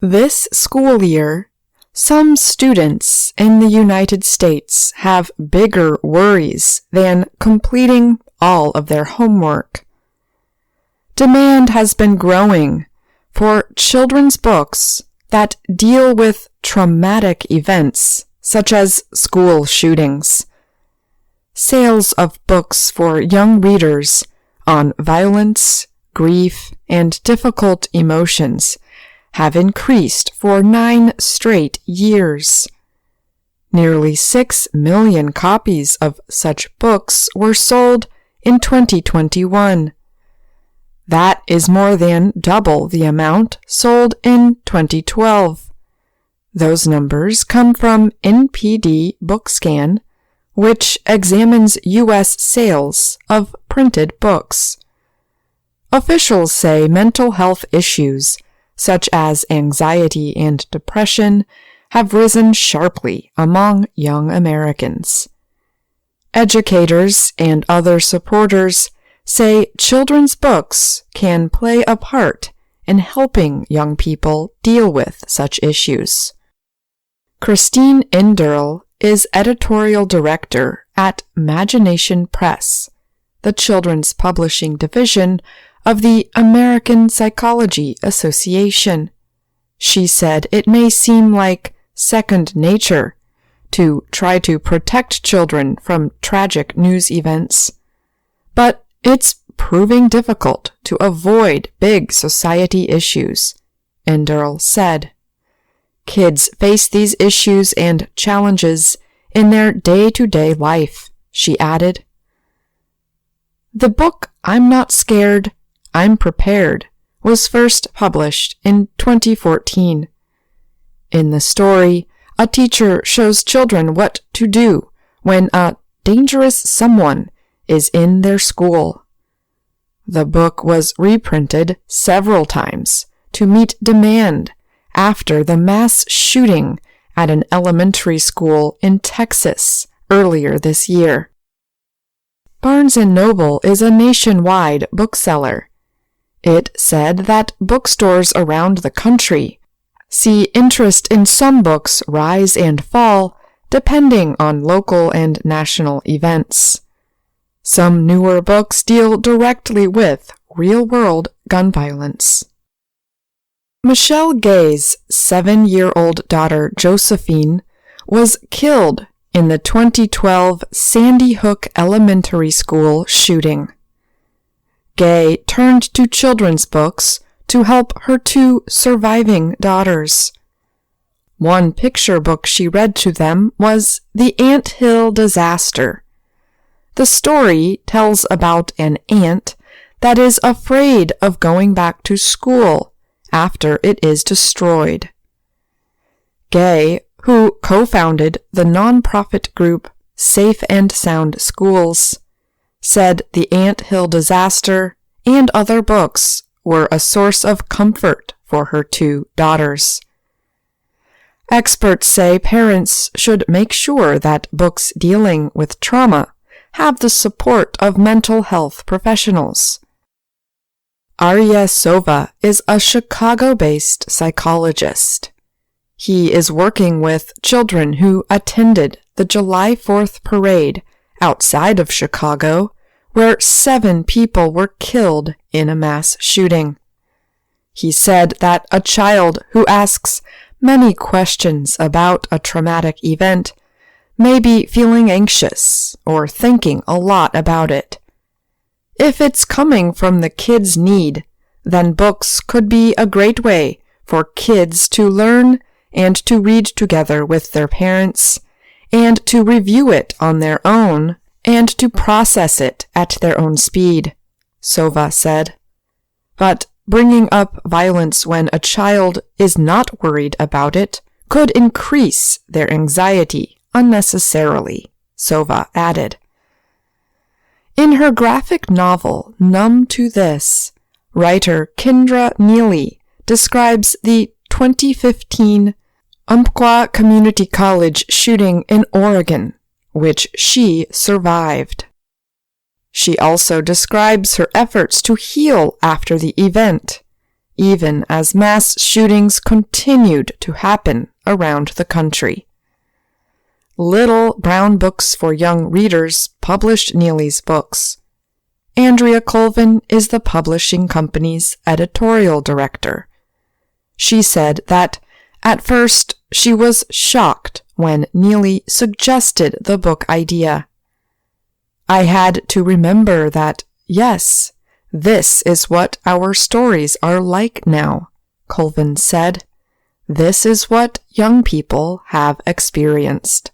This school year, some students in the United States have bigger worries than completing all of their homework. Demand has been growing for children's books that deal with traumatic events such as school shootings. Sales of books for young readers on violence, grief, and difficult emotions have increased for 9 straight years. Nearly 6 million copies of such books were sold in 2021. That is more than double the amount sold in 2012. Those numbers come from NPD BookScan, which examines U.S. sales of printed books. Officials say mental health issues, such as anxiety and depression, have risen sharply among young Americans. Educators and other supporters say children's books can play a part in helping young people deal with such issues. Christine Enderle is editorial director at Imagination Press, the children's publishing division of the American Psychology Association. She said it may seem like second nature to try to protect children from tragic news events, but it's proving difficult to avoid big society issues, Enderle said. Kids face these issues and challenges in their day-to-day life, she added. The book I'm Not Scared, I'm Prepared was first published in 2014. In the story, a teacher shows children what to do when a dangerous someone is in their school. The book was reprinted several times to meet demand after the mass shooting at an elementary school in Texas earlier this year. Barnes & Noble is a nationwide bookseller. It said that bookstores around the country see interest in some books rise and fall depending on local and national events. Some newer books deal directly with real-world gun violence. Michelle Gay's 7-year-old daughter Josephine was killed in the 2012 Sandy Hook Elementary School shooting. Gay turned to children's books to help her 2 surviving daughters. One picture book she read to them was The Ant Hill Disaster. The story tells about an ant that is afraid of going back to school after it is destroyed. Gay, who co-founded the nonprofit group Safe and Sound Schools, said The Ant Hill Disaster and other books were a source of comfort for her 2 daughters. Experts say parents should make sure that books dealing with trauma have the support of mental health professionals. Arya Sova is a Chicago-based psychologist. He is working with children who attended the July 4th parade outside of Chicago, where 7 people were killed in a mass shooting. He said that a child who asks many questions about a traumatic event may be feeling anxious or thinking a lot about it. If it's coming from the kid's need, then books could be a great way for kids to learn and to read together with their parents, and to review it on their own, and to process it at their own speed, Sova said. But bringing up violence when a child is not worried about it could increase their anxiety unnecessarily, Sova added. In her graphic novel, Numb to This, writer Kendra Neely describes the 2015 Umpqua Community College shooting in Oregon, which she survived. She also describes her efforts to heal after the event, even as mass shootings continued to happen around the country. Little Brown Books for Young Readers published Neely's books. Andrea Colvin is the publishing company's editorial director. She said that, at first, she was shocked when Neely suggested the book idea. I had to remember that, yes, this is what our stories are like now, Colvin said. This is what young people have experienced.